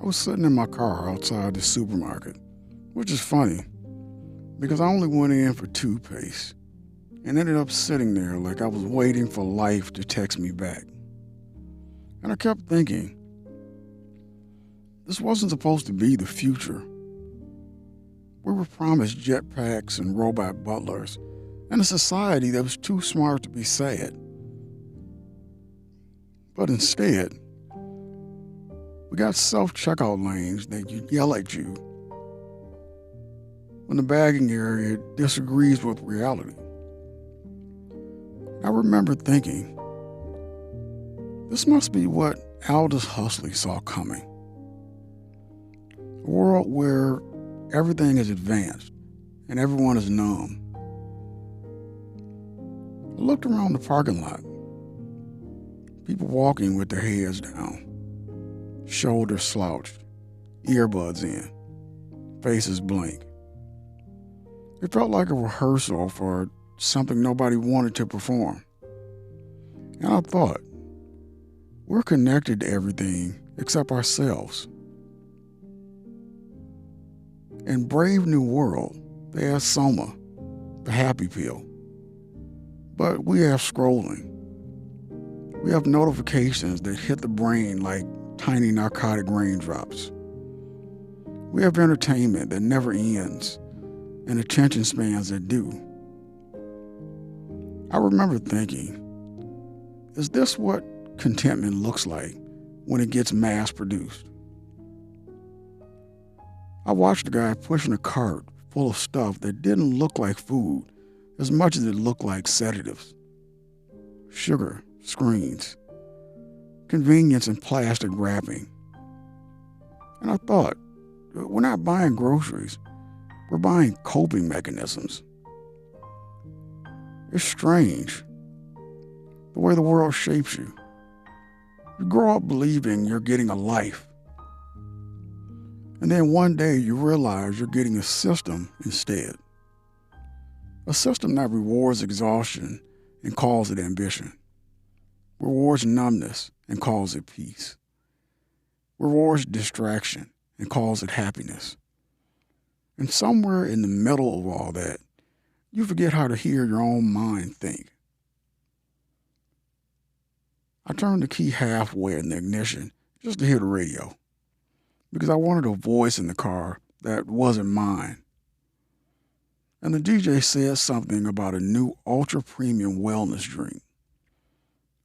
I was sitting in my car outside the supermarket, which is funny because I only went in for toothpaste and ended up sitting there like I was waiting for life to text me back. And I kept thinking, this wasn't supposed to be the future. We were promised jetpacks and robot butlers and a society that was too smart to be sad. But instead, we got self-checkout lanes that yell at you when the bagging area disagrees with reality. I remember thinking, this must be what Aldous Huxley saw coming. A world where everything is advanced and everyone is numb. I looked around the parking lot. People walking with their heads down, shoulders slouched, earbuds in, faces blank. It felt like a rehearsal for something nobody wanted to perform. And I thought, we're connected to everything except ourselves. In Brave New World, they have Soma, the happy pill. But we have scrolling. We have notifications that hit the brain like tiny narcotic raindrops. We have entertainment that never ends and attention spans that do. I remember thinking, is this what contentment looks like when it gets mass produced? I watched a guy pushing a cart full of stuff that didn't look like food as much as it looked like sedatives. Sugar, screens, convenience and plastic wrapping. And I thought, we're not buying groceries, we're buying coping mechanisms. It's strange, the way the world shapes you. You grow up believing you're getting a life. And then one day you realize you're getting a system instead. A system that rewards exhaustion and calls it ambition. Rewards numbness and calls it peace. Rewards distraction and calls it happiness. And somewhere in the middle of all that, you forget how to hear your own mind think. I turned the key halfway in the ignition just to hear the radio, because I wanted a voice in the car that wasn't mine. And the DJ said something about a new ultra-premium wellness drink.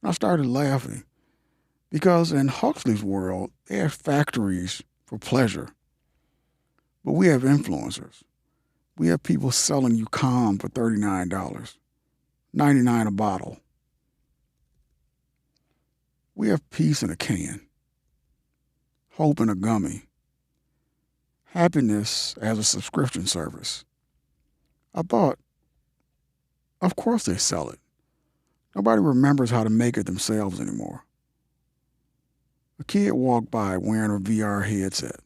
I started laughing because in Huxley's world, they have factories for pleasure. But we have influencers. We have people selling you calm for $39, $99 a bottle. We have peace in a can, hope in a gummy, happiness as a subscription service. I thought, of course they sell it. Nobody remembers how to make it themselves anymore. A kid walked by wearing a VR headset.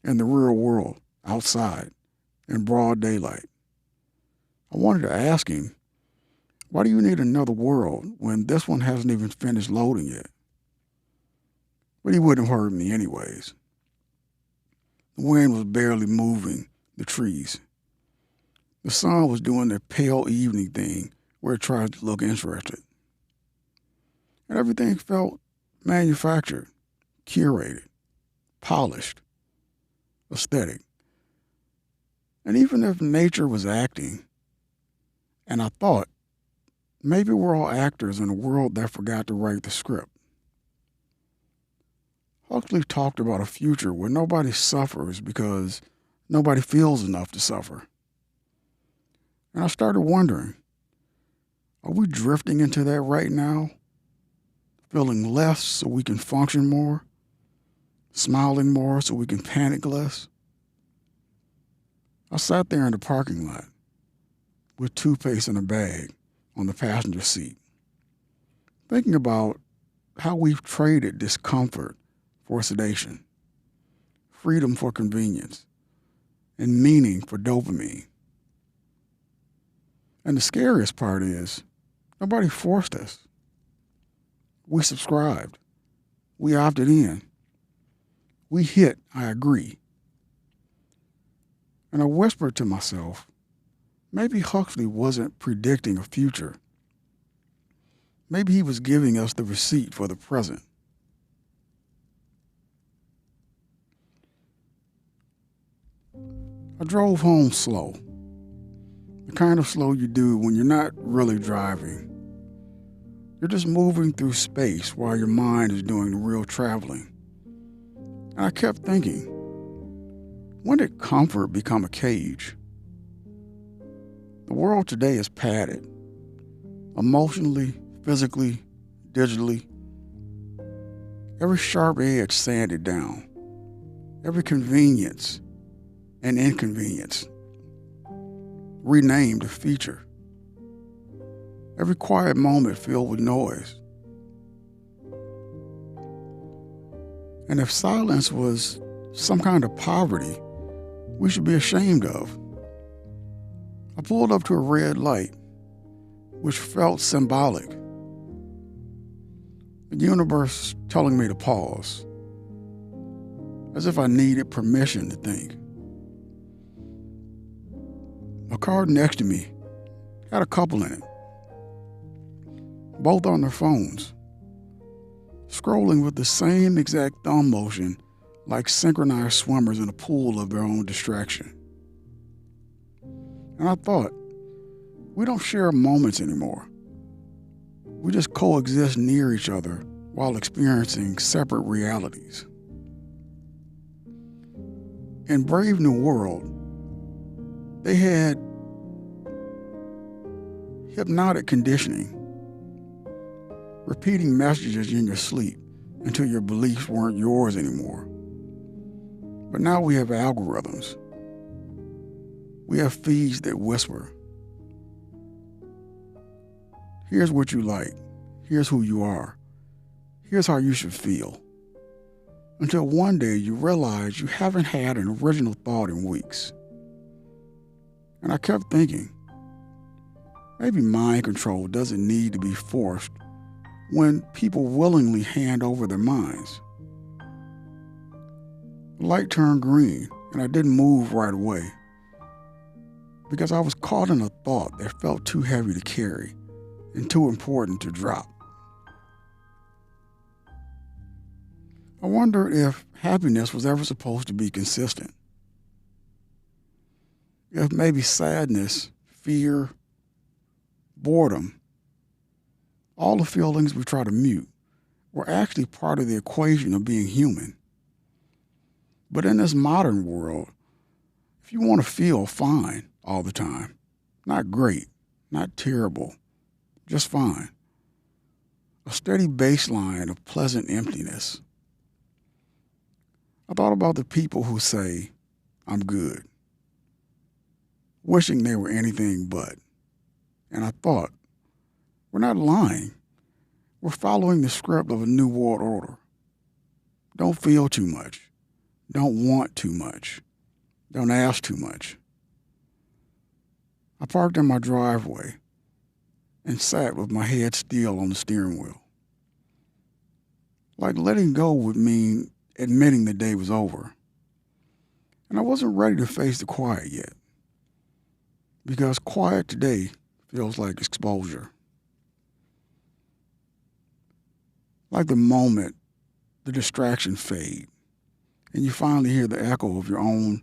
In the real world, outside, in broad daylight. I wanted to ask him, why do you need another world when this one hasn't even finished loading yet? But he wouldn't have heard me anyways. The wind was barely moving the trees. The sun was doing the pale evening thing where it tries to look interested. And everything felt manufactured, curated, polished, aesthetic. And even if nature was acting, and I thought, maybe we're all actors in a world that forgot to write the script. Huxley talked about a future where nobody suffers because nobody feels enough to suffer. And I started wondering, are we drifting into that right now? Feeling less so we can function more? Smiling more so we can panic less? I sat there in the parking lot with toothpaste in a bag on the passenger seat, thinking about how we've traded discomfort for sedation, freedom for convenience, and meaning for dopamine. And the scariest part is, nobody forced us. We subscribed. We opted in. We hit, I agree. And I whispered to myself, maybe Huxley wasn't predicting a future. Maybe he was giving us the receipt for the present. I drove home slow, the kind of slow you do when you're not really driving. You're just moving through space while your mind is doing the real traveling. And I kept thinking, when did comfort become a cage? The world today is padded, emotionally, physically, digitally. Every sharp edge sanded down, every convenience and inconvenience renamed a feature, every quiet moment filled with noise. And if silence was some kind of poverty we should be ashamed of, I pulled up to a red light, which felt symbolic. The universe telling me to pause, as if I needed permission to think. A car next to me had a couple in it, both on their phones, scrolling with the same exact thumb motion like synchronized swimmers in a pool of their own distraction. And I thought, we don't share moments anymore. We just coexist near each other while experiencing separate realities. In Brave New World, they had hypnotic conditioning, repeating messages in your sleep until your beliefs weren't yours anymore. But now we have algorithms. We have feeds that whisper. Here's what you like. Here's who you are. Here's how you should feel. Until one day you realize you haven't had an original thought in weeks. And I kept thinking, maybe mind control doesn't need to be forced when people willingly hand over their minds. The light turned green and I didn't move right away because I was caught in a thought that felt too heavy to carry and too important to drop. I wondered if happiness was ever supposed to be consistent. If maybe sadness, fear, boredom, all the feelings we try to mute were actually part of the equation of being human. But in this modern world, if you want to feel fine all the time, not great, not terrible, just fine, a steady baseline of pleasant emptiness. I thought about the people who say, I'm good, wishing they were anything but. And I thought, we're not lying. We're following the script of a new world order. Don't feel too much. Don't want too much. Don't ask too much. I parked in my driveway and sat with my head still on the steering wheel. Like letting go would mean admitting the day was over. And I wasn't ready to face the quiet yet, because quiet today feels like exposure. Like the moment the distractions fade and you finally hear the echo of your own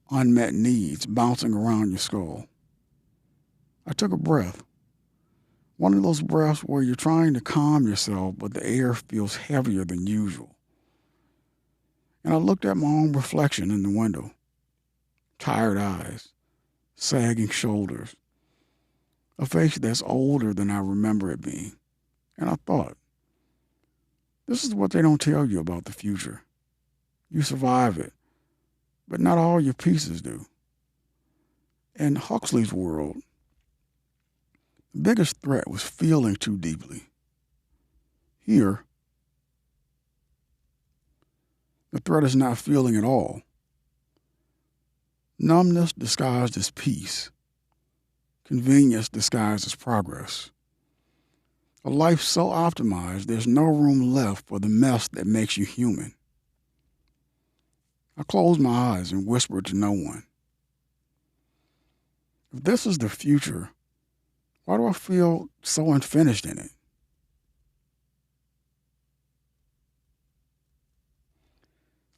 unmet needs bouncing around your skull. I took a breath. One of those breaths where you're trying to calm yourself, but the air feels heavier than usual. And I looked at my own reflection in the window. Tired eyes, sagging shoulders, a face that's older than I remember it being. And I thought, this is what they don't tell you about the future. You survive it, but not all your pieces do. In Huxley's world, the biggest threat was feeling too deeply. Here, the threat is not feeling at all. Numbness disguised as peace. Convenience disguised as progress. A life so optimized there's no room left for the mess that makes you human. I closed my eyes and whispered to no one. If this is the future, why do I feel so unfinished in it?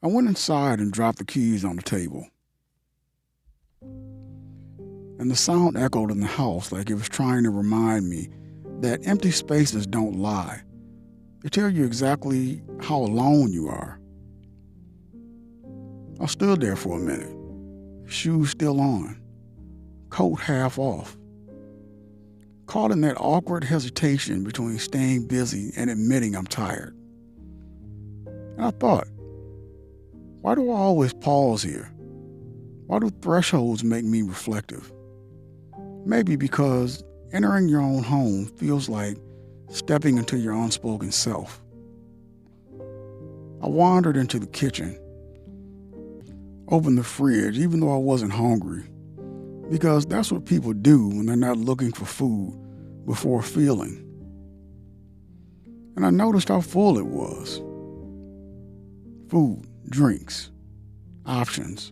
I went inside and dropped the keys on the table, and the sound echoed in the house like it was trying to remind me that empty spaces don't lie. They tell you exactly how alone you are. I stood there for a minute, shoes still on, coat half off, caught in that awkward hesitation between staying busy and admitting I'm tired. And I thought, why do I always pause here? Why do thresholds make me reflective? Maybe because entering your own home feels like stepping into your unspoken self. I wandered into the kitchen, opened the fridge even though I wasn't hungry, because that's what people do when they're not looking for food before feeling. And I noticed how full it was. Food, drinks, options,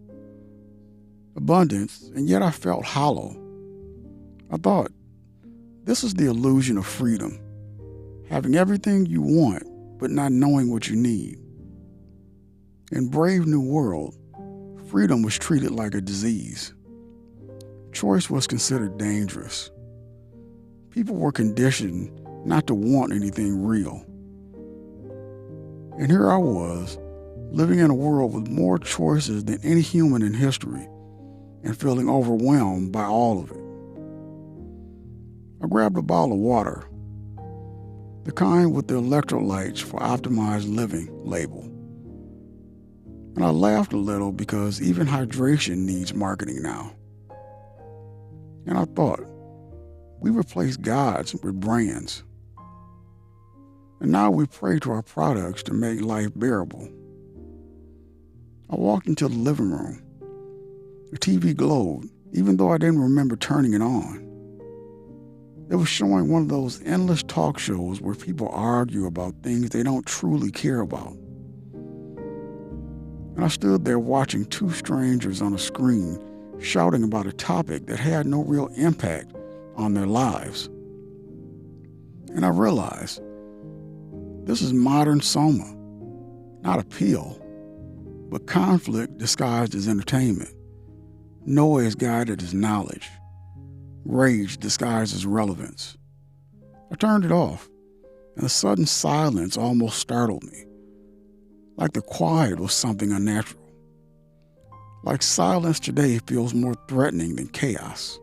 abundance, and yet I felt hollow. I thought, this is the illusion of freedom, having everything you want but not knowing what you need. In Brave New World, freedom was treated like a disease. Choice was considered dangerous. People were conditioned not to want anything real. And here I was, living in a world with more choices than any human in history, and feeling overwhelmed by all of it. I grabbed a bottle of water, the kind with the electrolytes for optimized living label. And I laughed a little because even hydration needs marketing now. And I thought, we replaced gods with brands. And now we pray to our products to make life bearable. I walked into the living room. The TV glowed, even though I didn't remember turning it on. It was showing one of those endless talk shows where people argue about things they don't truly care about. And I stood there watching two strangers on a screen shouting about a topic that had no real impact on their lives. And I realized, this is modern Soma, not appeal, but conflict disguised as entertainment, noise guided as knowledge, rage disguised as relevance. I turned it off, and the sudden silence almost startled me, like the quiet was something unnatural. Like silence today feels more threatening than chaos.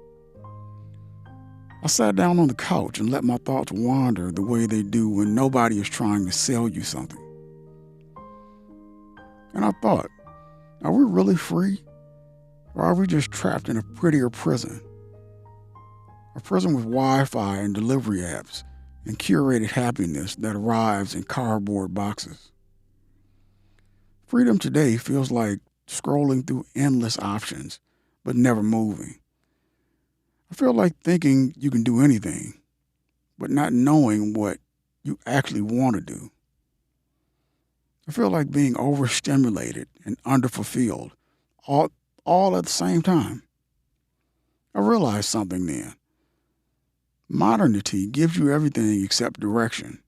I sat down on the couch and let my thoughts wander the way they do when nobody is trying to sell you something. And I thought, are we really free? Or are we just trapped in a prettier prison? A prison with Wi-Fi and delivery apps and curated happiness that arrives in cardboard boxes. Freedom today feels like scrolling through endless options, but never moving. I feel like thinking you can do anything, but not knowing what you actually want to do. I feel like being overstimulated and underfulfilled, all at the same time. I realized something then. Modernity gives you everything except direction,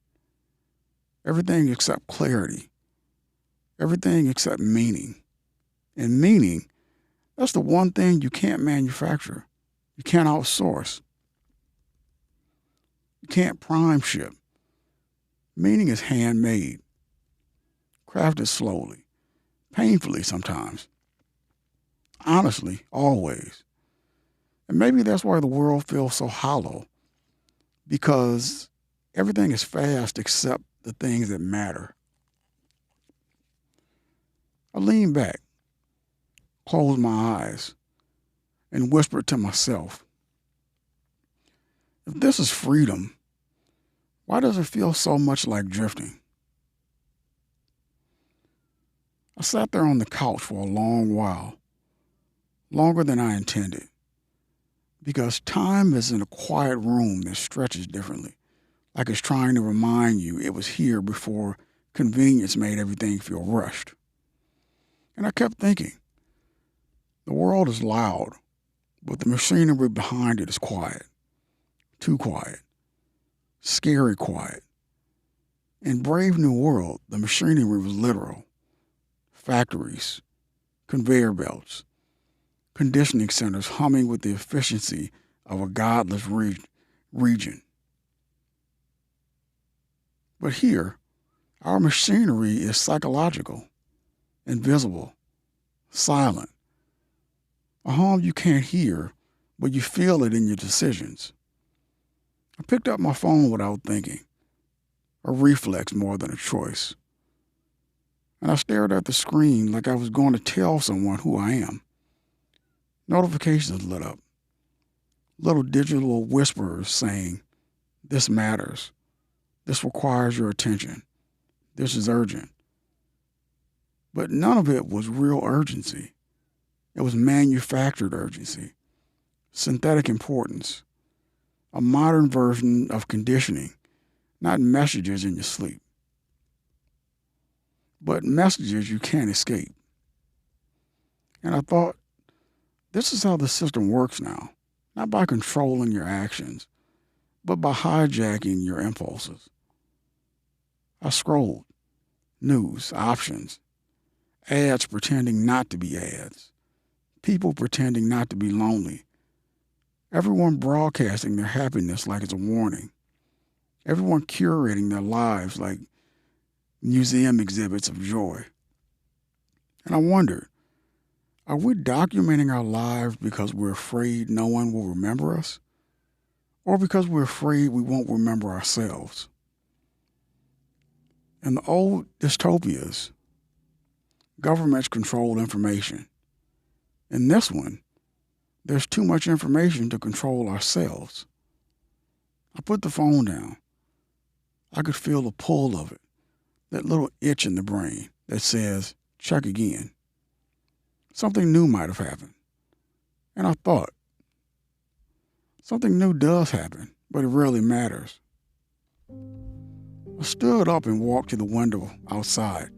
everything except clarity, everything except meaning. And meaning, that's the one thing you can't manufacture. You can't outsource. You can't prime ship. Meaning is handmade, crafted slowly, painfully sometimes. Honestly, always. And maybe that's why the world feels so hollow, because everything is fast except the things that matter. I leaned back, closed my eyes, and whispered to myself, if this is freedom, why does it feel so much like drifting? I sat there on the couch for a long while, longer than I intended, because time is in a quiet room that stretches differently, like it's trying to remind you it was here before convenience made everything feel rushed. And I kept thinking, the world is loud, but the machinery behind it is quiet. Too quiet. Scary quiet. In Brave New World, the machinery was literal. Factories, conveyor belts, conditioning centers humming with the efficiency of a godless region. But here, our machinery is psychological, invisible, silent, a hum you can't hear, but you feel it in your decisions. I picked up my phone without thinking, a reflex more than a choice. And I stared at the screen like I was going to tell someone who I am. Notifications lit up, little digital whisperers saying, "This matters. This requires your attention. This is urgent." But none of it was real urgency. It was manufactured urgency, synthetic importance, a modern version of conditioning, not messages in your sleep, but messages you can't escape. And I thought, this is how the system works now, not by controlling your actions, but by hijacking your impulses. I scrolled, news, options, ads pretending not to be ads, people pretending not to be lonely, everyone broadcasting their happiness like it's a warning, everyone curating their lives like museum exhibits of joy. And I wondered, are we documenting our lives because we're afraid no one will remember us? Or because we're afraid we won't remember ourselves? In the old dystopias, governments control information. In this one, there's too much information to control ourselves. I put the phone down. I could feel the pull of it, that little itch in the brain that says, check again. Something new might have happened. And I thought, something new does happen, but it rarely matters. I stood up and walked to the window outside.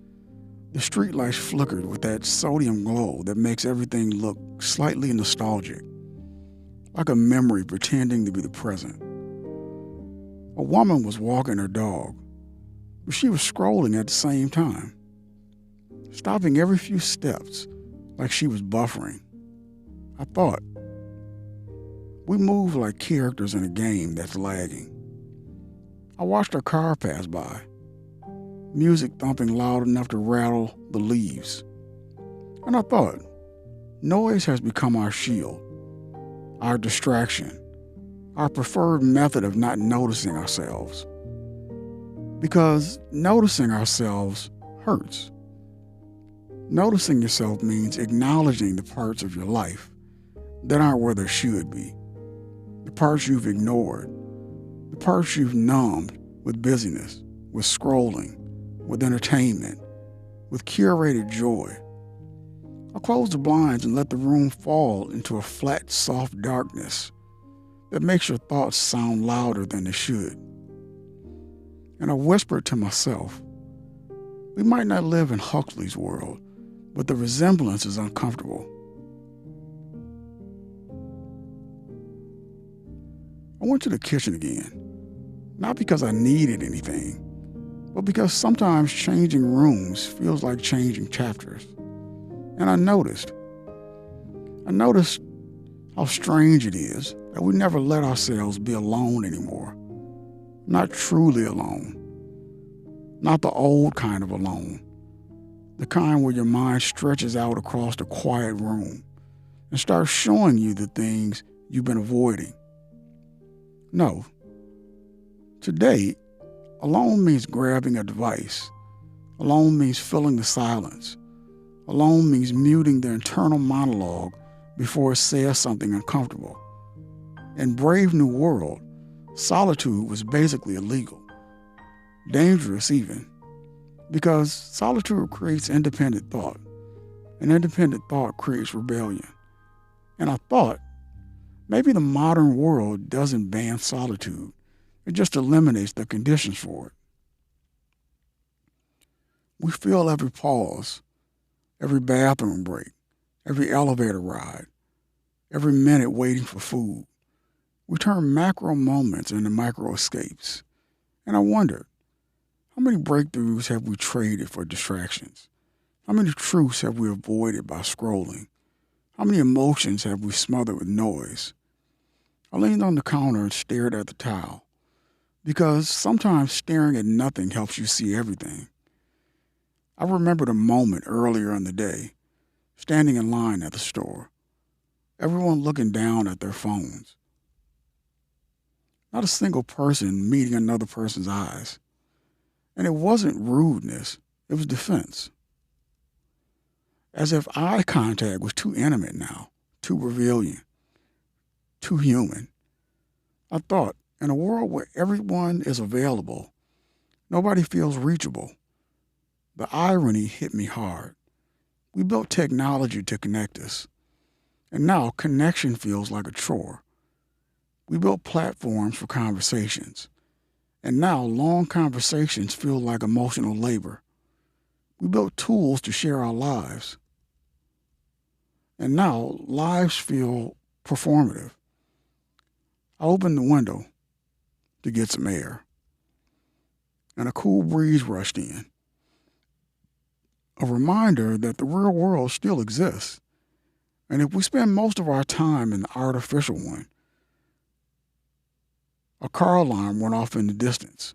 The streetlights flickered with that sodium glow that makes everything look slightly nostalgic, like a memory pretending to be the present. A woman was walking her dog, but she was scrolling at the same time, stopping every few steps like she was buffering. I thought, we move like characters in a game that's lagging. I watched her car pass by, music thumping loud enough to rattle the leaves. And I thought, noise has become our shield, our distraction, our preferred method of not noticing ourselves. Because noticing ourselves hurts. Noticing yourself means acknowledging the parts of your life that aren't where they should be, the parts you've ignored, the parts you've numbed with busyness, with scrolling, with entertainment, with curated joy. I close the blinds and let the room fall into a flat, soft darkness that makes your thoughts sound louder than they should. And I whispered to myself, we might not live in Huxley's world, but the resemblance is uncomfortable. I went to the kitchen again, not because I needed anything, but because sometimes changing rooms feels like changing chapters. And I noticed how strange it is that we never let ourselves be alone anymore. Not truly alone. Not the old kind of alone. The kind where your mind stretches out across the quiet room and starts showing you the things you've been avoiding. No. Today, alone means grabbing a device. Alone means filling the silence. Alone means muting the internal monologue before it says something uncomfortable. In Brave New World, solitude was basically illegal. Dangerous even. Because solitude creates independent thought. And independent thought creates rebellion. And I thought, maybe the modern world doesn't ban solitude. It just eliminates the conditions for it. We feel every pause, every bathroom break, every elevator ride, every minute waiting for food. We turn macro moments into micro escapes. And I wondered, how many breakthroughs have we traded for distractions? How many truths have we avoided by scrolling? How many emotions have we smothered with noise? I leaned on the counter and stared at the towel, because sometimes staring at nothing helps you see everything. I remembered a moment earlier in the day, standing in line at the store, everyone looking down at their phones. Not a single person meeting another person's eyes. And it wasn't rudeness, it was defense. As if eye contact was too intimate now, too revealing, too human. I thought, in a world where everyone is available, nobody feels reachable. The irony hit me hard. We built technology to connect us, and now connection feels like a chore. We built platforms for conversations, and now long conversations feel like emotional labor. We built tools to share our lives, and now lives feel performative. I opened the window to get some air, and a cool breeze rushed in. A reminder that the real world still exists, and if we spend most of our time in the artificial one. A car alarm went off in the distance.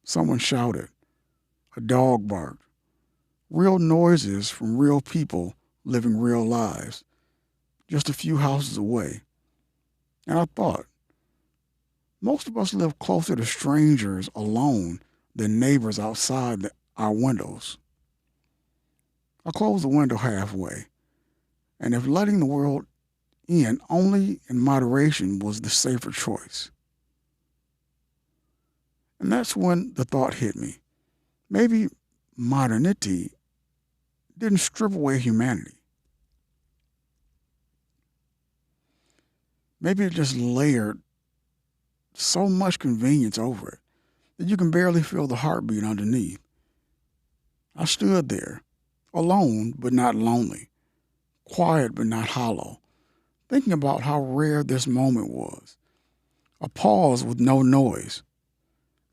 Someone shouted. A dog barked. Real noises from real people living real lives, just a few houses away. And I thought, most of us live closer to strangers alone than neighbors outside our windows. I closed the window halfway, and if letting the world in only in moderation was the safer choice. And that's when the thought hit me. Maybe modernity didn't strip away humanity. Maybe it just layered so much convenience over it that you can barely feel the heartbeat underneath. I stood there, alone but not lonely, quiet but not hollow, thinking about how rare this moment was. A pause with no noise,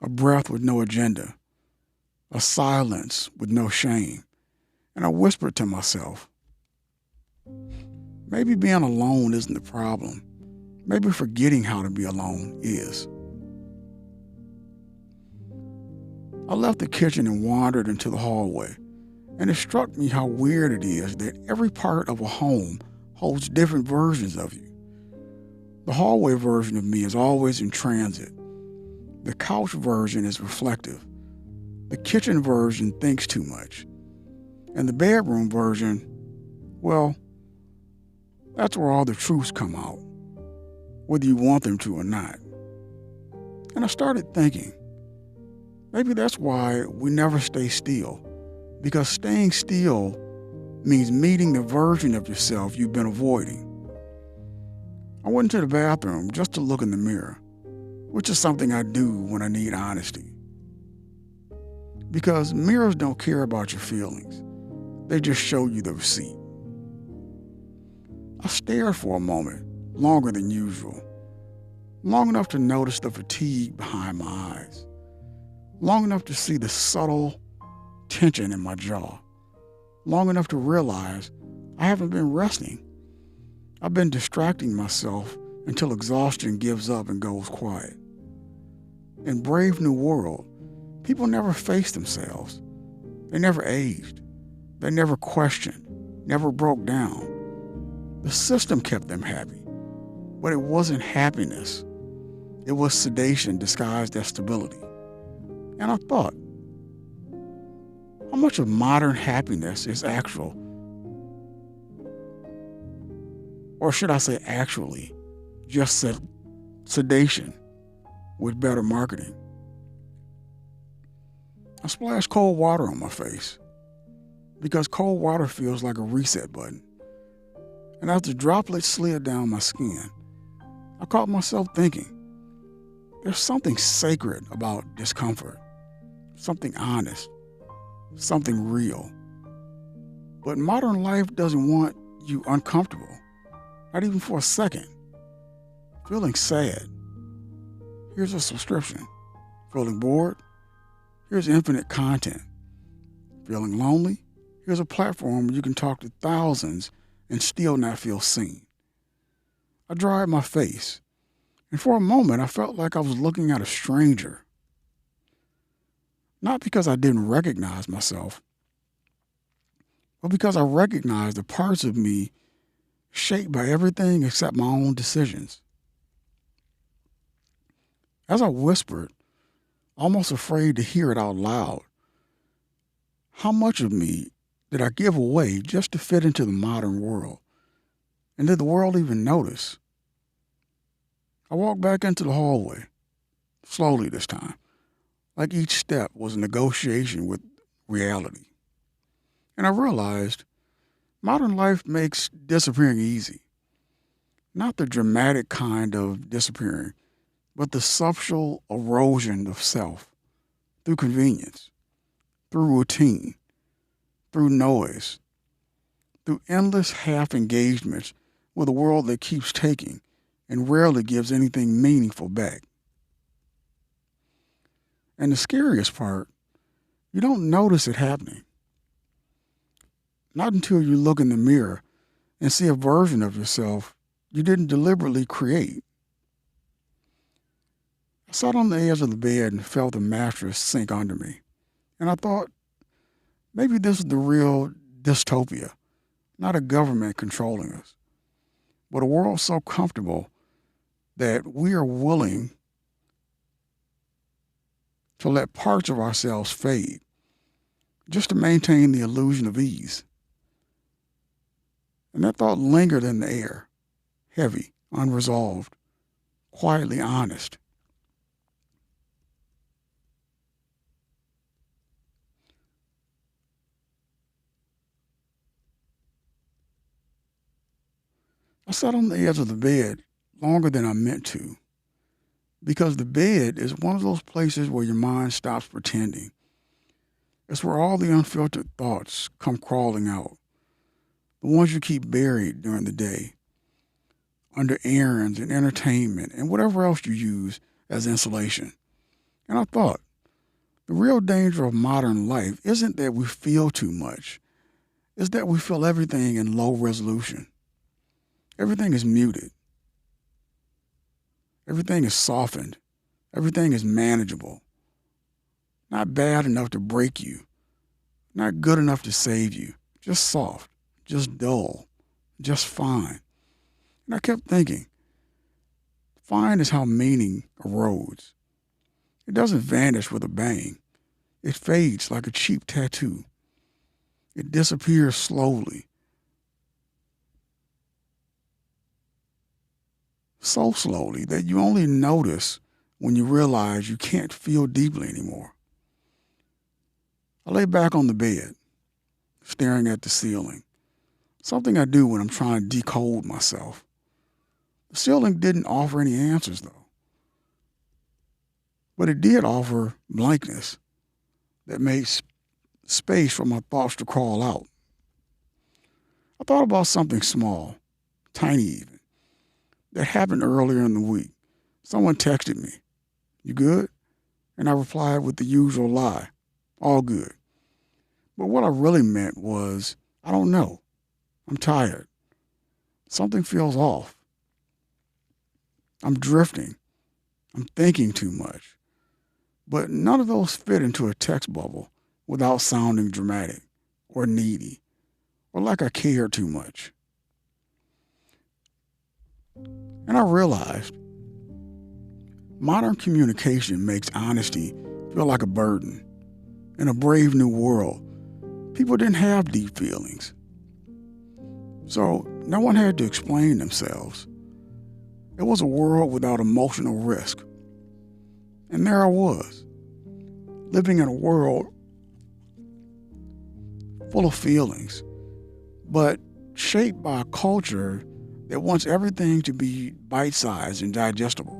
a breath with no agenda, a silence with no shame. And I whispered to myself, maybe being alone isn't the problem. Maybe forgetting how to be alone is. I left the kitchen and wandered into the hallway, and it struck me how weird it is that every part of a home holds different versions of you. The hallway version of me is always in transit. The couch version is reflective. The kitchen version thinks too much. And the bedroom version, well, that's where all the truths come out, whether you want them to or not. And I started thinking, maybe that's why we never stay still, because staying still means meeting the version of yourself you've been avoiding. I went into the bathroom just to look in the mirror, which is something I do when I need honesty. Because mirrors don't care about your feelings. They just show you the receipt. I stared for a moment, longer than usual. Long enough to notice the fatigue behind my eyes. Long enough to see the subtle tension in my jaw. Long enough to realize I haven't been resting. I've been distracting myself until exhaustion gives up and goes quiet. In Brave New World, people never faced themselves. They never aged. They never questioned, never broke down. The system kept them happy, but it wasn't happiness. It was sedation disguised as stability. And I thought, how much of modern happiness is actual? Or should I say actually, just sedation with better marketing? I splashed cold water on my face because cold water feels like a reset button. And as the droplets slid down my skin, I caught myself thinking, there's something sacred about discomfort, something honest, something real. But modern life doesn't want you uncomfortable, not even for a second. Feeling sad, here's a subscription. Feeling bored, here's infinite content. Feeling lonely, here's a platform where you can talk to thousands and still not feel seen. I dried my face, and for a moment I felt like I was looking at a stranger. Not because I didn't recognize myself, but because I recognized the parts of me shaped by everything except my own decisions. As I whispered, almost afraid to hear it out loud, how much of me did I give away just to fit into the modern world? And did the world even notice? I walked back into the hallway, slowly this time, like each step was a negotiation with reality. And I realized modern life makes disappearing easy. Not the dramatic kind of disappearing, but the subtle erosion of self through convenience, through routine, through noise, through endless half engagements with a world that keeps taking and rarely gives anything meaningful back. And the scariest part, you don't notice it happening. Not until you look in the mirror and see a version of yourself you didn't deliberately create. I sat on the edge of the bed and felt the mattress sink under me. And I thought, maybe this is the real dystopia, not a government controlling us, but a world so comfortable that we are willing to let parts of ourselves fade just to maintain the illusion of ease. And that thought lingered in the air, heavy, unresolved, quietly honest. I sat on the edge of the bed longer than I meant to, because the bed is one of those places where your mind stops pretending. It's where all the unfiltered thoughts come crawling out, the ones you keep buried during the day, under errands and entertainment and whatever else you use as insulation. And I thought, the real danger of modern life isn't that we feel too much, it's that we feel everything in low resolution. Everything is muted. Everything is softened. Everything is manageable. Not bad enough to break you. Not good enough to save you. Just soft. Just dull. Just fine. And I kept thinking, fine is how meaning erodes. It doesn't vanish with a bang. It fades like a cheap tattoo. It disappears slowly. So slowly that you only notice when you realize you can't feel deeply anymore. I lay back on the bed, staring at the ceiling, something I do when I'm trying to decode myself. The ceiling didn't offer any answers, though. But it did offer blankness that made space for my thoughts to crawl out. I thought about something small, tiny even, that happened earlier in the week. Someone texted me, "You good?" And I replied with the usual lie, "All good." But what I really meant was, I don't know. I'm tired. Something feels off. I'm drifting. I'm thinking too much. But none of those fit into a text bubble without sounding dramatic or needy or like I cared too much. And I realized modern communication makes honesty feel like a burden. In a brave new world, people didn't have deep feelings. So no one had to explain themselves. It was a world without emotional risk. And there I was, living in a world full of feelings, but shaped by a culture that wants everything to be bite-sized and digestible.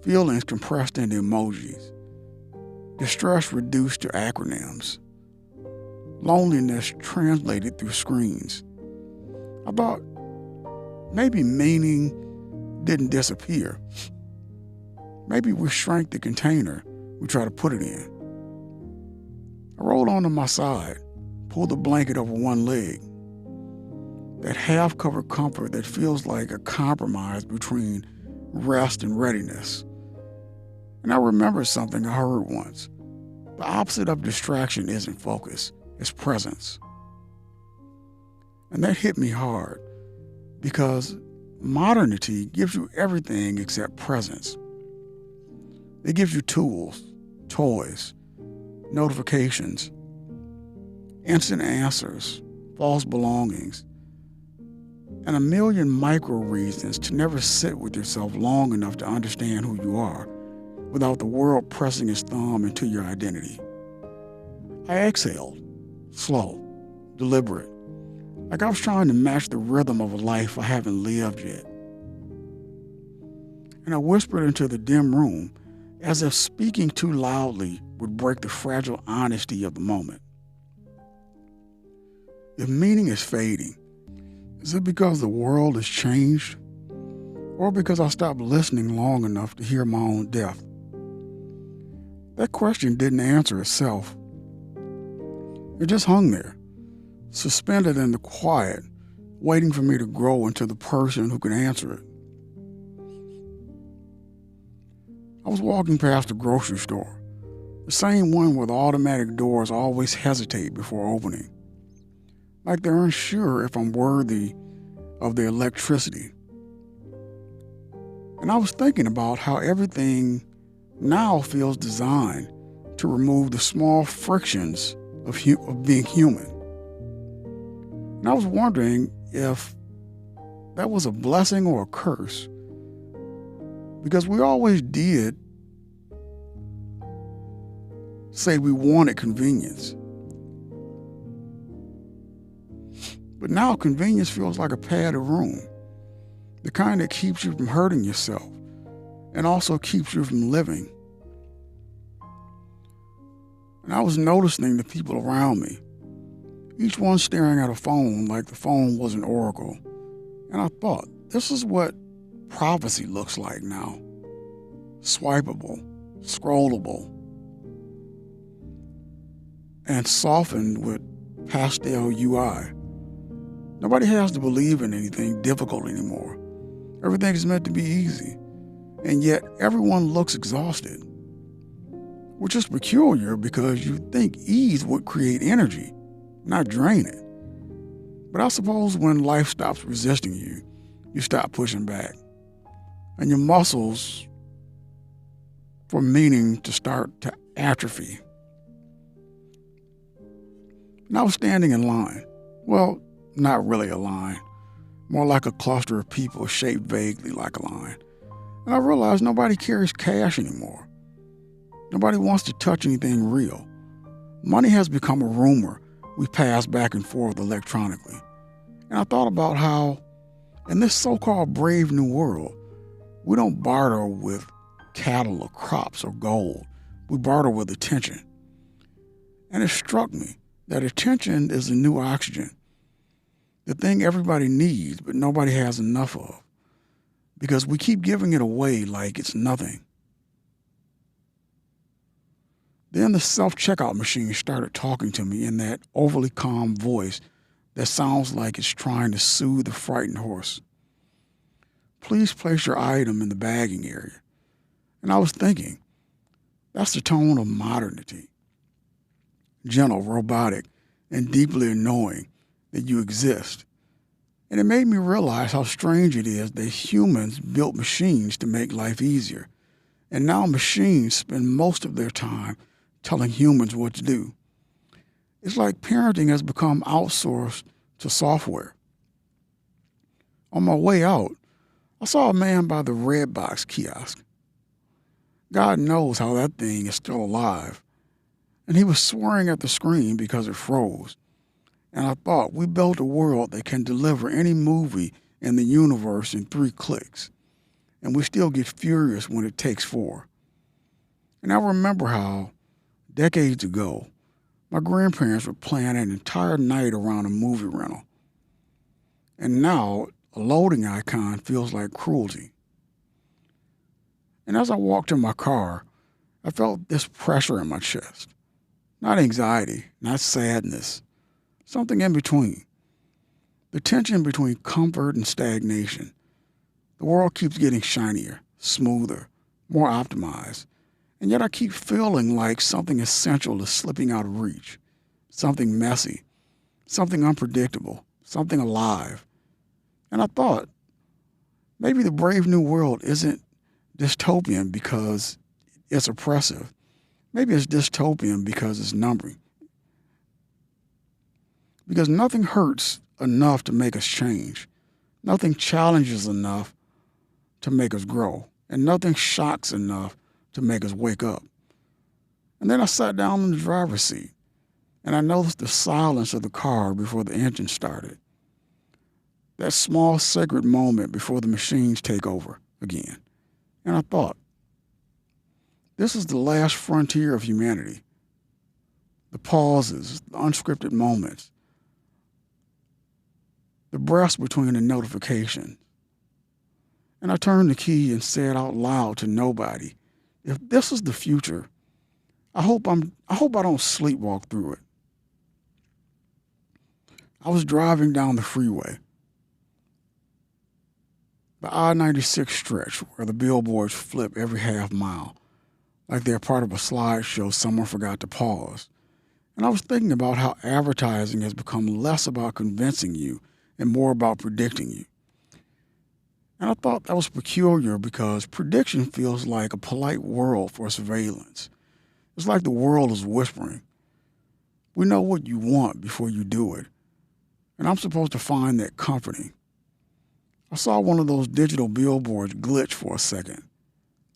Feelings compressed into emojis, distress reduced to acronyms, loneliness translated through screens. I thought maybe meaning didn't disappear. Maybe we shrank the container we try to put it in. I rolled onto my side, pulled the blanket over one leg. That half-covered comfort that feels like a compromise between rest and readiness. And I remembered something I heard once. The opposite of distraction isn't focus, it's presence. And that hit me hard because modernity gives you everything except presence. It gives you tools, toys, notifications, instant answers, false belongings, and a million micro reasons to never sit with yourself long enough to understand who you are without the world pressing its thumb into your identity. I exhaled, slow, deliberate, like I was trying to match the rhythm of a life I haven't lived yet. And I whispered into the dim room as if speaking too loudly would break the fragile honesty of the moment. If meaning is fading, is it because the world has changed? Or because I stopped listening long enough to hear my own death? That question didn't answer itself. It just hung there, suspended in the quiet, waiting for me to grow into the person who could answer it. I was walking past a grocery store, the same one where the automatic doors always hesitate before opening, like they're unsure if I'm worthy of the electricity. And I was thinking about how everything now feels designed to remove the small frictions of being human. And I was wondering if that was a blessing or a curse, because we always did say we wanted convenience. But now convenience feels like a padded room, the kind that keeps you from hurting yourself and also keeps you from living. And I was noticing the people around me, each one staring at a phone like the phone was an oracle. And I thought, this is what prophecy looks like now. Swipeable, scrollable, and softened with pastel UI. Nobody has to believe in anything difficult anymore. Everything is meant to be easy. And yet everyone looks exhausted, which is peculiar because you think ease would create energy, not drain it. But I suppose when life stops resisting you, you stop pushing back. And your muscles for meaning to start to atrophy. And I was standing in line. Well, not really a line, more like a cluster of people shaped vaguely like a line. And I realized nobody carries cash anymore. Nobody wants to touch anything real. Money has become a rumor we pass back and forth electronically. And I thought about how, in this so-called brave new world, we don't barter with cattle or crops or gold. We barter with attention. And it struck me that attention is the new oxygen, the thing everybody needs but nobody has enough of, because we keep giving it away like it's nothing. Then the self-checkout machine started talking to me in that overly calm voice that sounds like it's trying to soothe the frightened horse. Please place your item in the bagging area. And I was thinking, that's the tone of modernity. Gentle, robotic, and deeply annoying that you exist. And it made me realize how strange it is that humans built machines to make life easier. And now machines spend most of their time telling humans what to do. It's like parenting has become outsourced to software. On my way out, I saw a man by the red box kiosk. God knows how that thing is still alive. And he was swearing at the screen because it froze. And I thought, we built a world that can deliver any movie in the universe in 3 clicks. And we still get furious when it takes 4. And I remember how, decades ago, My grandparents were planning an entire night around a movie rental. And now a loading icon feels like cruelty. And as I walked in my car, I felt this pressure in my chest. Not anxiety, not sadness, something in between. The tension between comfort and stagnation. The world keeps getting shinier, smoother, more optimized. And yet I keep feeling like something essential is slipping out of reach. Something messy, something unpredictable, something alive. And I thought, maybe the brave new world isn't dystopian because it's oppressive. Maybe it's dystopian because it's numbing. Because nothing hurts enough to make us change. Nothing challenges enough to make us grow. And nothing shocks enough to make us wake up. And then I sat down in the driver's seat and I noticed the silence of the car before the engine started. That small sacred moment before the machines take over again. And I thought, this is the last frontier of humanity. The pauses, the unscripted moments, the breaths between the notifications. And I turned the key and said out loud to nobody, if this is the future, I hope I don't sleepwalk through it. I was driving down the freeway, the I-96 stretch where the billboards flip every half mile, like they're part of a slideshow someone forgot to pause. And I was thinking about how advertising has become less about convincing you and more about predicting you. And I thought that was peculiar because prediction feels like a polite word for surveillance. It's like the world is whispering, we know what you want before you do it. And I'm supposed to find that comforting. I saw one of those digital billboards glitch for a second.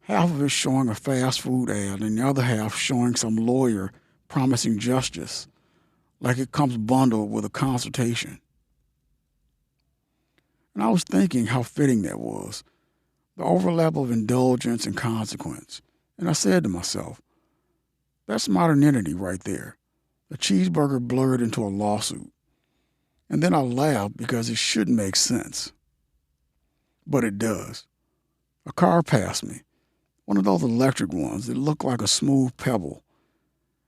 Half of it showing a fast food ad and the other half showing some lawyer promising justice, like it comes bundled with a consultation. And I was thinking how fitting that was, the overlap of indulgence and consequence. And I said to myself, that's modernity right there, a cheeseburger blurred into a lawsuit. And then I laughed because it shouldn't make sense. But it does. A car passed me, one of those electric ones that looked like a smooth pebble.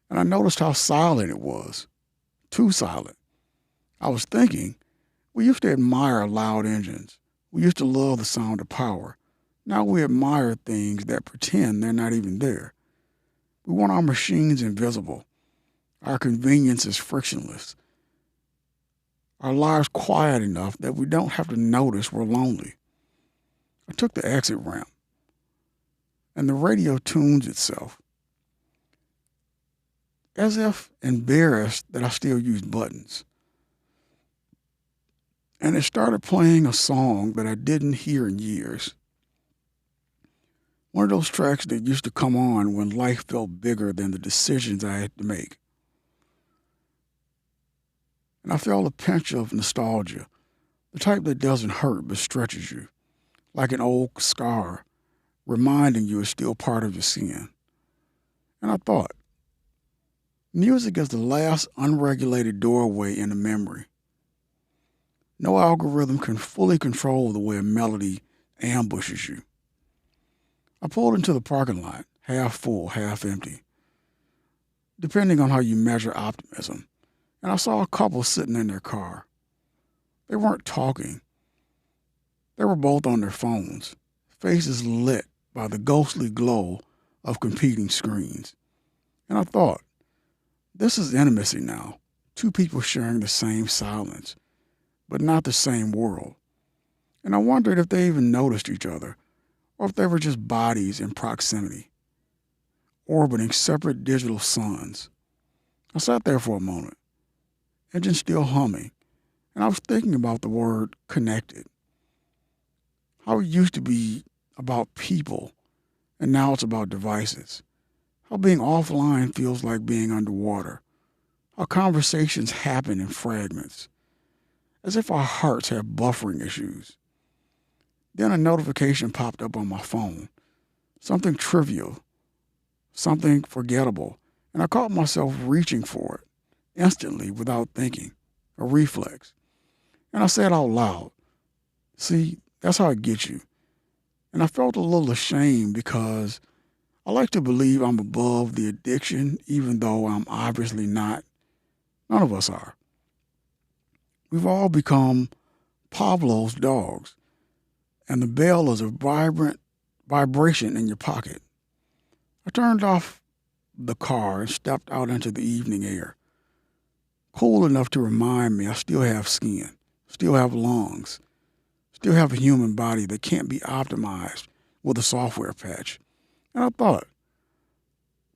And I noticed how silent it was, too silent. I was thinking, we used to admire loud engines. We used to love the sound of power. Now we admire things that pretend they're not even there. We want our machines invisible, our conveniences frictionless, our lives quiet enough that we don't have to notice we're lonely. I took the exit ramp, and the radio tunes itself, as if embarrassed that I still use buttons. And it started playing a song that I didn't hear in years. One of those tracks that used to come on when life felt bigger than the decisions I had to make. And I felt a pinch of nostalgia, the type that doesn't hurt but stretches you, like an old scar, reminding you it's still part of your skin. And I thought, music is the last unregulated doorway into memory. No algorithm can fully control the way a melody ambushes you. I pulled into the parking lot, half full, half empty, depending on how you measure optimism, and I saw a couple sitting in their car. They weren't talking. They were both on their phones, faces lit by the ghostly glow of competing screens. And I thought, this is intimacy now, two people sharing the same silence, but not the same world. And I wondered if they even noticed each other, or if they were just bodies in proximity, orbiting separate digital suns. I sat there for a moment, engine still humming, and I was thinking about the word connected. How it used to be about people, and now it's about devices. How being offline feels like being underwater. How conversations happen in fragments, as if our hearts have buffering issues. Then a notification popped up on my phone, something trivial, something forgettable, and I caught myself reaching for it. instantly without thinking, a reflex. And I said out loud, see, that's how it gets you. And I felt a little ashamed because I like to believe I'm above the addiction, even though I'm obviously not. None of us are. We've all become Pavlov's dogs, and the bell is a vibrant vibration in your pocket. I turned off the car and stepped out into the evening air, cool enough to remind me I still have skin, still have lungs, still have a human body that can't be optimized with a software patch. And I thought,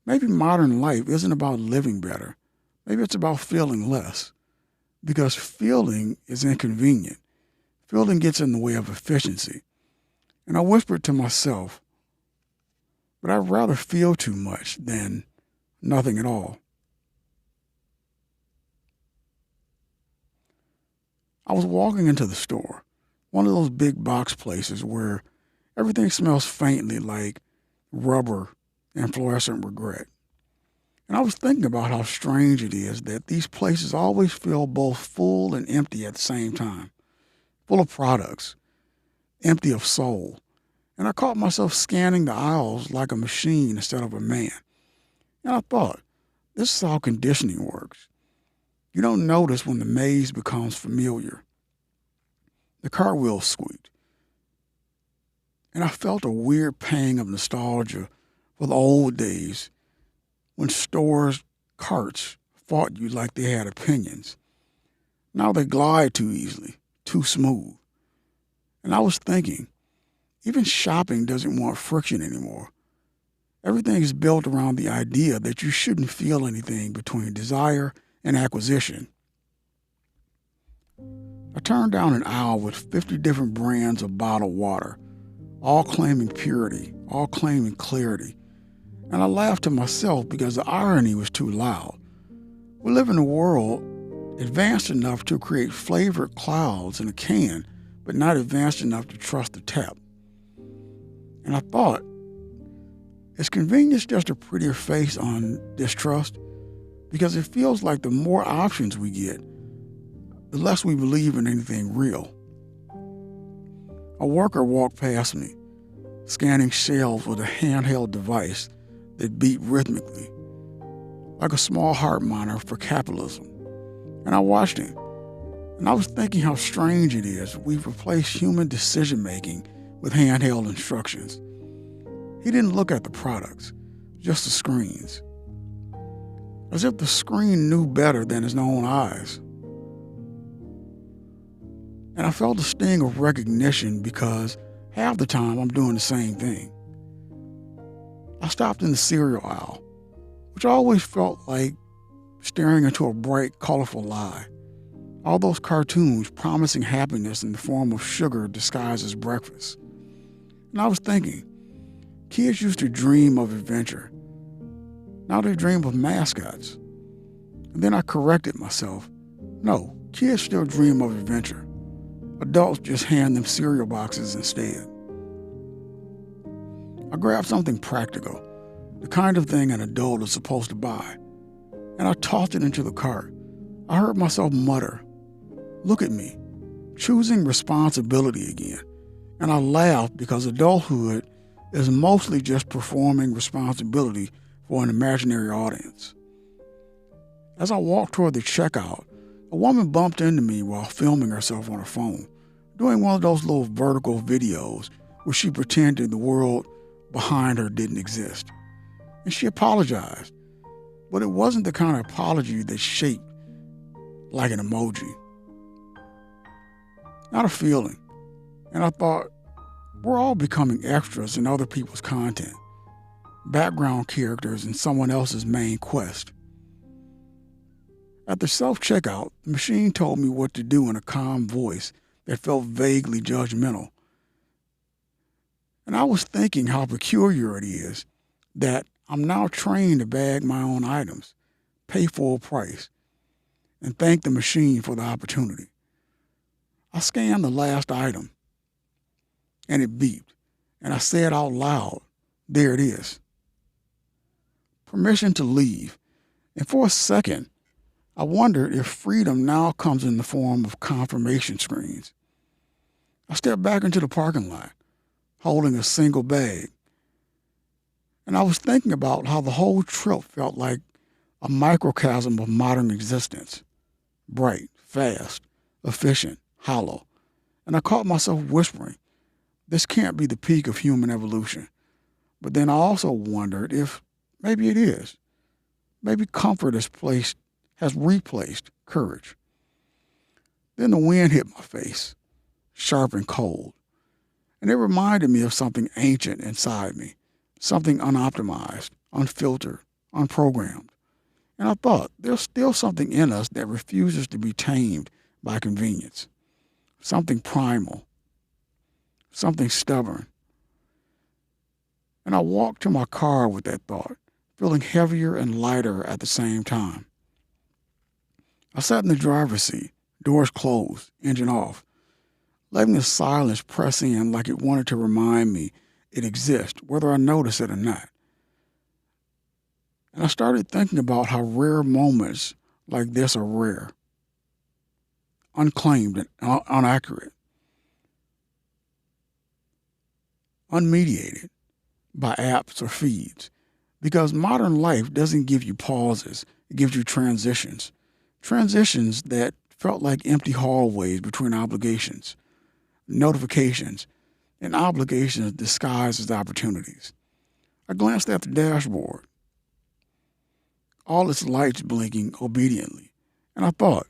maybe modern life isn't about living better. Maybe it's about feeling less. Because feeling is inconvenient. Feeling gets in the way of efficiency. And I whispered to myself, but I'd rather feel too much than nothing at all. I was walking into the store, one of those big box places where everything smells faintly like rubber and fluorescent regret. And I was thinking about how strange it is that these places always feel both full and empty at the same time, full of products, empty of soul. And I caught myself scanning the aisles like a machine instead of a man. And I thought, this is how conditioning works. You don't notice when the maze becomes familiar. The cartwheel squeaked. And I felt a weird pang of nostalgia for the old days when stores' carts fought you like they had opinions. Now they glide too easily, too smooth. And I was thinking, even shopping doesn't want friction anymore. Everything is built around the idea that you shouldn't feel anything between desire and acquisition. I turned down an aisle with 50 different brands of bottled water, all claiming purity, all claiming clarity. And I laughed to myself because the irony was too loud. We live in a world advanced enough to create flavored clouds in a can, but not advanced enough to trust the tap. And I thought, is convenience just a prettier face on distrust? Because it feels like the more options we get, the less we believe in anything real. A worker walked past me, scanning shelves with a handheld device that beat rhythmically, like a small heart monitor for capitalism. And I watched him, and I was thinking how strange it is we've replaced human decision-making with handheld instructions. He didn't look at the products, just the screens, as if the screen knew better than his own eyes. And I felt a sting of recognition because half the time I'm doing the same thing. I stopped in the cereal aisle, which always felt like staring into a bright, colorful lie. All those cartoons promising happiness in the form of sugar disguised as breakfast. And I was thinking, kids used to dream of adventure. Now they dream of mascots. And then I corrected myself. No, kids still dream of adventure. Adults just hand them cereal boxes instead. I grabbed something practical, the kind of thing an adult is supposed to buy, and I tossed it into the cart. I heard myself mutter, "Look at me, choosing responsibility again." And I laughed because adulthood is mostly just performing responsibility for an imaginary audience. As I walked toward the checkout, a woman bumped into me while filming herself on her phone, doing one of those little vertical videos where she pretended the world behind her didn't exist. And she apologized, but it wasn't the kind of apology that's shaped like an emoji. Not a feeling. And I thought, we're all becoming extras in other people's content, background characters in someone else's main quest. At the self-checkout, the machine told me what to do in a calm voice that felt vaguely judgmental. And I was thinking how peculiar it is that I'm now trained to bag my own items, pay full price, and thank the machine for the opportunity. I scanned the last item, and it beeped, and I said out loud, there it is. Permission to leave. And for a second, I wondered if freedom now comes in the form of confirmation screens. I stepped back into the parking lot, holding a single bag, and I was thinking about how the whole trip felt like a microcosm of modern existence. Bright, fast, efficient, hollow. And I caught myself whispering, this can't be the peak of human evolution. But then I also wondered if maybe it is. Maybe comfort has replaced courage. Then the wind hit my face, sharp and cold, and it reminded me of something ancient inside me, something unoptimized, unfiltered, unprogrammed. And I thought, there's still something in us that refuses to be tamed by convenience, something primal, something stubborn. And I walked to my car with that thought, feeling heavier and lighter at the same time. I sat in the driver's seat, doors closed, engine off, letting the silence press in like it wanted to remind me it exists, whether I notice it or not. And I started thinking about how rare moments like this are rare, unclaimed and inaccurate, unmediated by apps or feeds. Because modern life doesn't give you pauses, it gives you transitions. Transitions that felt like empty hallways between obligations, notifications, and obligations disguised as opportunities. I glanced at the dashboard, all its lights blinking obediently, and I thought,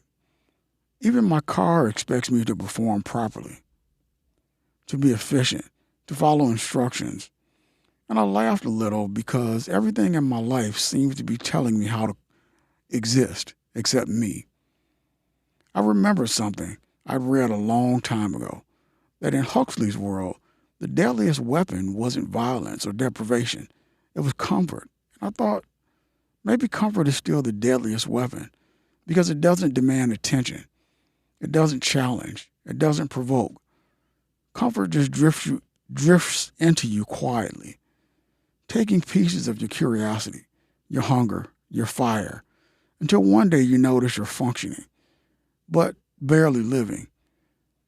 even my car expects me to perform properly, to be efficient, to follow instructions. And I laughed a little because everything in my life seems to be telling me how to exist except me. I remembered something I'd read a long time ago, that in Huxley's world, the deadliest weapon wasn't violence or deprivation, it was comfort. And I thought, maybe comfort is still the deadliest weapon because it doesn't demand attention. It doesn't challenge. It doesn't provoke. Comfort just drifts into you quietly, taking pieces of your curiosity, your hunger, your fire, until one day you notice you're functioning, but barely living.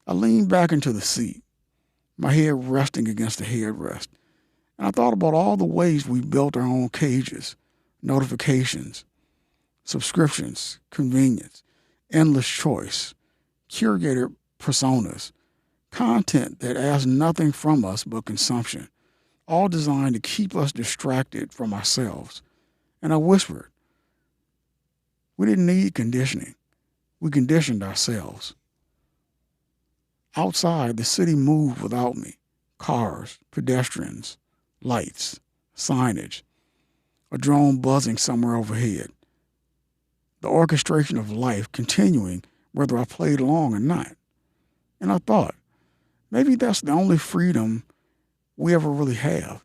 I leaned back into the seat, my head resting against the headrest, and I thought about all the ways we built our own cages, notifications, subscriptions, convenience, endless choice, curated personas, content that asks nothing from us but consumption, all designed to keep us distracted from ourselves. And I whispered, we didn't need conditioning. We conditioned ourselves. Outside, the city moved without me. Cars, pedestrians, lights, signage, a drone buzzing somewhere overhead. The orchestration of life continuing whether I played along or not. And I thought, maybe that's the only freedom we ever really have,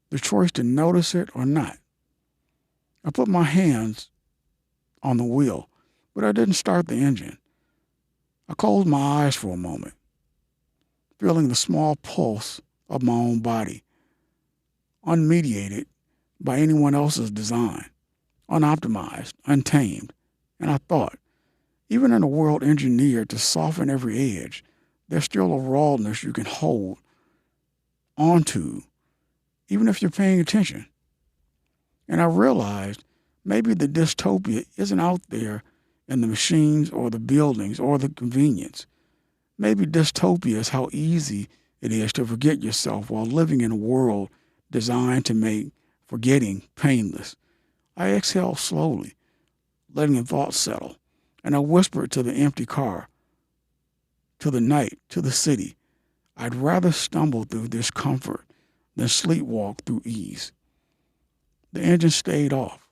the choice to notice it or not. I put my hands on the wheel, but I didn't start the engine. I closed my eyes for a moment, feeling the small pulse of my own body, unmediated by anyone else's design, unoptimized, untamed. And I thought, even in a world engineered to soften every edge, there's still a rawness you can hold onto, even if you're paying attention. And I realized maybe the dystopia isn't out there in the machines or the buildings or the convenience. Maybe dystopia is how easy it is to forget yourself while living in a world designed to make forgetting painless. I exhaled slowly, letting the thoughts settle, and I whispered to the empty car, to the night, to the city, I'd rather stumble through discomfort than sleepwalk through ease. The engine stayed off.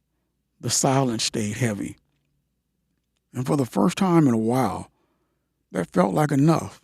The silence stayed heavy. And for the first time in a while, that felt like enough.